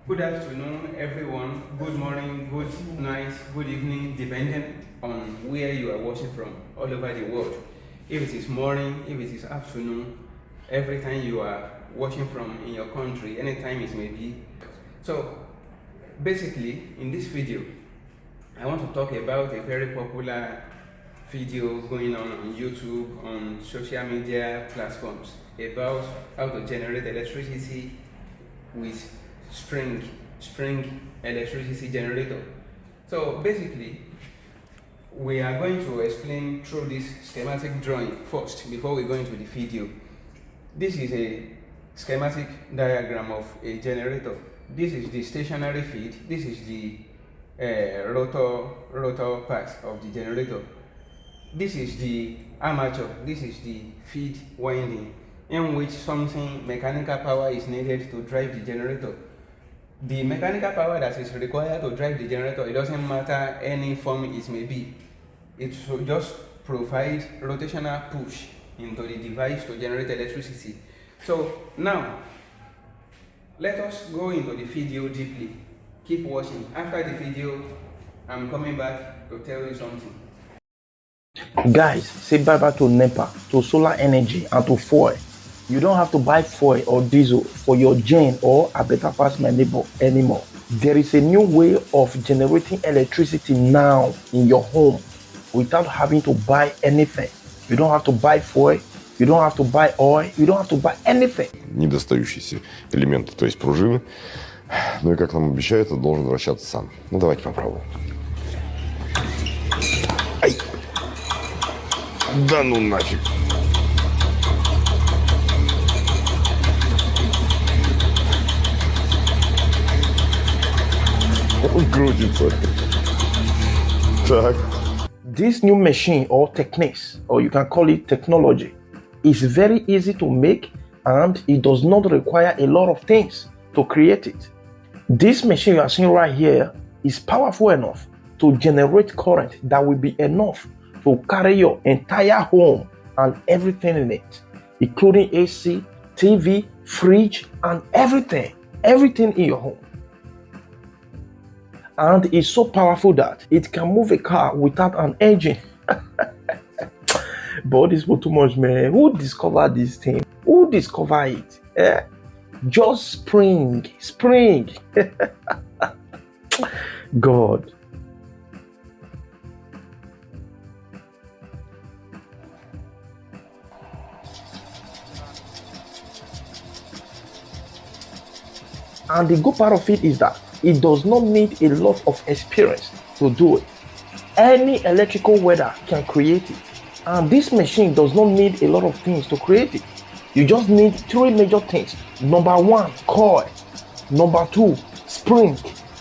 Good afternoon, everyone. Good morning, good night, good evening, depending on where you are watching from all over the world. If it is morning, if it is afternoon, every time you are watching from in your country, anytime it may be. So, basically, in this video, I want to talk about a very popular video going on YouTube, on social media platforms, about how to generate electricity with spring electricity generator. So basically, we are going to explain through this schematic drawing first before we go into the video. This is a schematic diagram of a generator. This is the stationary feed. This is the rotor part of the generator. This is the armature. This is the feed winding, in which something mechanical power is needed to drive the generator. The mechanical power that is required to drive the generator, it doesn't matter any form it may be. It should just provide rotational push into the device to generate electricity. So now, let us go into the video deeply. Keep watching. After the video, I'm coming back to tell you something. Guys, say bye-bye to NEPA, to solar energy, and to fuel. You don't have to buy fuel or diesel for your gen or I better pass my neighbor anymore. There is a new way of generating electricity now in your home without having to buy anything. You don't have to buy fuel, you don't have to buy oil, you don't have to buy anything. Недостающиеся элементы, то есть пружины. Ну и как нам обещают, это должен вращаться сам. Ну давайте попробуем. Ай! Да ну нафиг! Он крутится. Так. This new machine or techniques, or you can call it technology, is very easy to make and it does not require a lot of things to create it. This machine you are seeing right here is powerful enough to generate current that will be enough to carry your entire home and everything in it, including AC, TV, fridge, and everything in your home. And it's so powerful that it can move a car without an engine. But this was too much, man. Who discovered this thing? Who discovered it? Eh? Just spring. God. And the good part of it is that it does not need a lot of experience to do it. Any electrical welder can create it. And this machine does not need a lot of things to create it. You just need three major things. Number one, coil. Number two, spring.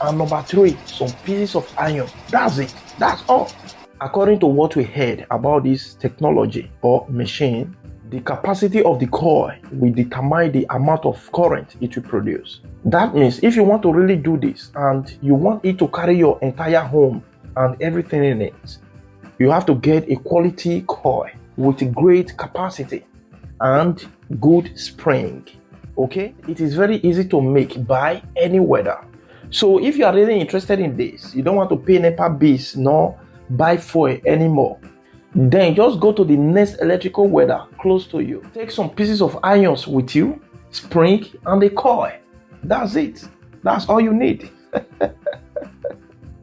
And number three, some pieces of iron. That's it. That's all. According to what we heard about this technology or machine, the capacity of the coil will determine the amount of current it will produce. That means if you want to really do this and you want it to carry your entire home and everything in it, you have to get a quality coil with great capacity and good spring. Okay? It is very easy to make by any welder. So if you are really interested in this, you don't want to pay NEPA bills nor buy fuel anymore, then just go to the next electrical welder close to you. Take some pieces of irons with you, spring, and a coil. That's it. That's all you need.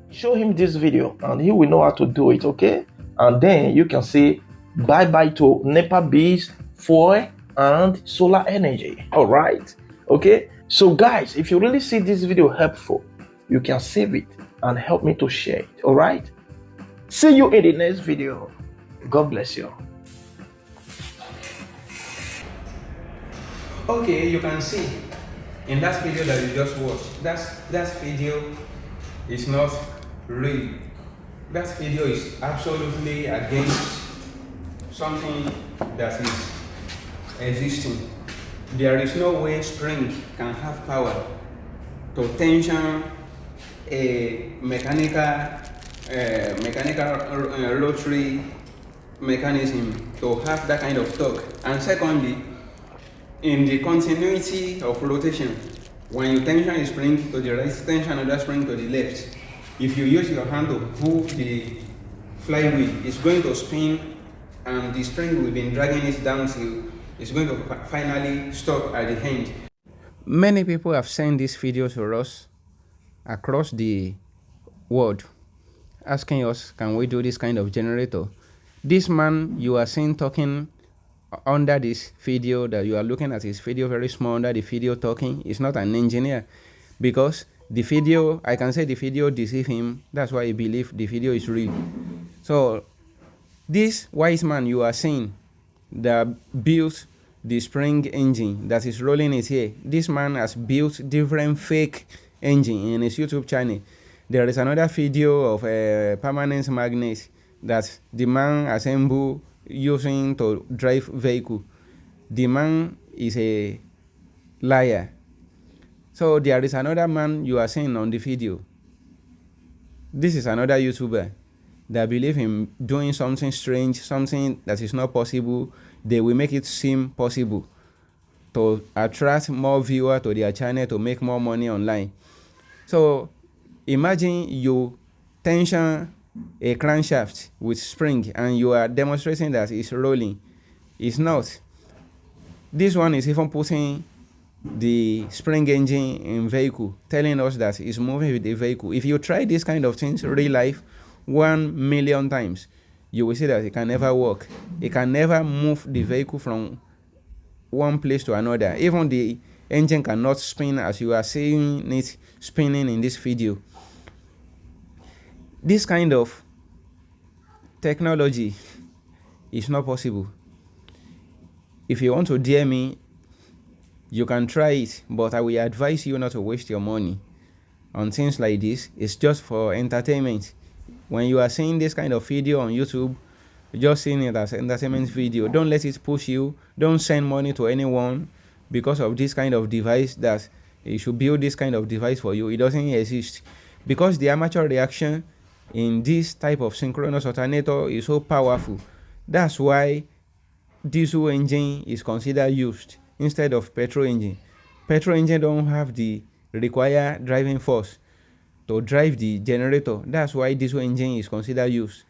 Show him this video and he will know how to do it, okay? And then you can say bye-bye to NEPA bills, fuel, and solar energy. All right? Okay? So guys, if you really see this video helpful, you can save it and help me to share it. All right? See you in the next video. God bless you. Okay, you can see in that video that you just watched, that video is not real. That video is absolutely against something that is existing. There is no way spring can have power to tension a mechanical rotary mechanism to have that kind of torque. And secondly, in the continuity of rotation, When you tension a spring to the right, tension another spring to the left. If you use your hand to pull the flywheel, it's going to spin, and the spring will be dragging it down till it's going to finally stop at the end. Many people have sent this video to us across the world, asking us, can we do this kind of generator? This man you are seeing talking under this video, that you are looking at his video very small under the video talking, is not an engineer, because the video, I can say the video deceived him. That's why he believed the video is real. So this wise man you are seeing that built the spring engine that is rolling it here, this man has built different fake engine in his YouTube channel. There is another video of a permanent magnet that the man assembled using to drive vehicle. The man is a liar. So there is another man you are seeing on the video. This is another YouTuber that believe in doing something strange, something that is not possible. They will make it seem possible to attract more viewers to their channel, to make more money online. So imagine you tension a crankshaft with spring and you are demonstrating that it's rolling. It's not. This one is even putting the spring engine in vehicle, telling us that it's moving with the vehicle. If you try this kind of things in real life 1 million times, you will see that it can never work. It can never move the vehicle from one place to another. Even the engine cannot spin as you are seeing it spinning in this video. This kind of technology is not possible. If you want to dare me, you can try it, but I will advise you not to waste your money on things like this. It's just for entertainment. When you are seeing this kind of video on YouTube, just seeing it as an entertainment video. Don't let it push you. Don't send money to anyone because of this kind of device, that you should build this kind of device for you. It doesn't exist, because the amateur reaction in this type of synchronous alternator is so powerful. That's why diesel engine is considered used instead of petrol engine. Petrol engine don't have the required driving force to drive the generator. That's why diesel engine is considered used.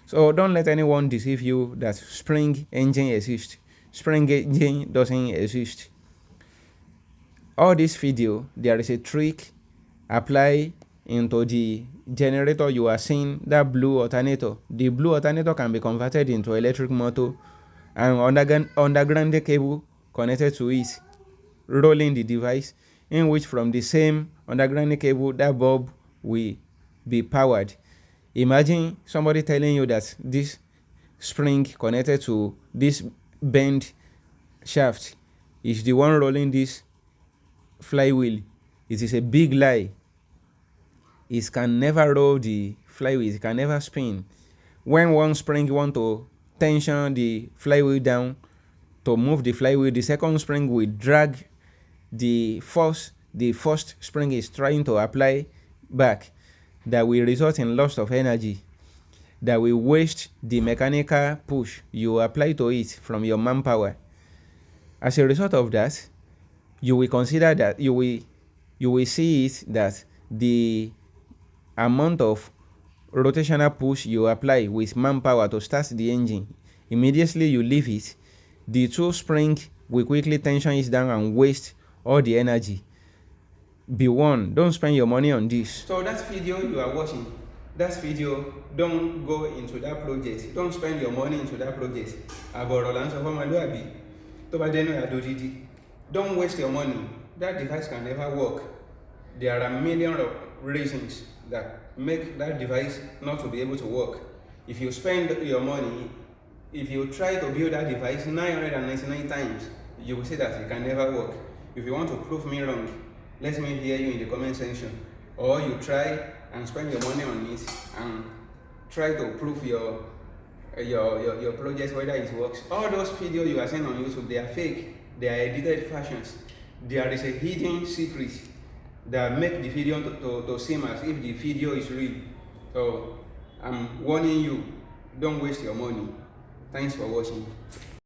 So don't let anyone deceive you that spring engine exists. Spring engine doesn't exist. All this video, there is a trick apply into the generator you are seeing, that blue alternator. The blue alternator can be converted into electric motor, and underground cable connected to it, rolling the device, in which from the same underground cable that bulb will be powered. Imagine somebody telling you that this spring connected to this bent shaft is the one rolling this flywheel. It is a big lie. It can never roll the flywheel. It can never spin. When one spring want to tension the flywheel down to move the flywheel, the second spring will drag the force the first spring is trying to apply back, that will result in loss of energy, that will waste the mechanical push you apply to it from your manpower. As a result of that, you will consider that you will see it that the amount of rotational push you apply with manpower to start the engine, immediately you leave it, the two spring will quickly tension it down and waste all the energy. Be warned, don't spend your money on this. So that video you are watching, that video, don't go into that project. Don't spend your money into that project. Don't waste your money. That device can never work. There are millions of reasons that make that device not to be able to work. If you spend your money, if you try to build that device 999 times, you will say that it can never work. If you want to prove me wrong, let me hear you in the comment section. Or you try and spend your money on it and try to prove your project whether it works. All those videos you are seeing on YouTube, they are fake. They are edited versions. There is a hidden secret that make the video to seem as if the video is real. So I'm warning you, don't waste your money. Thanks for watching.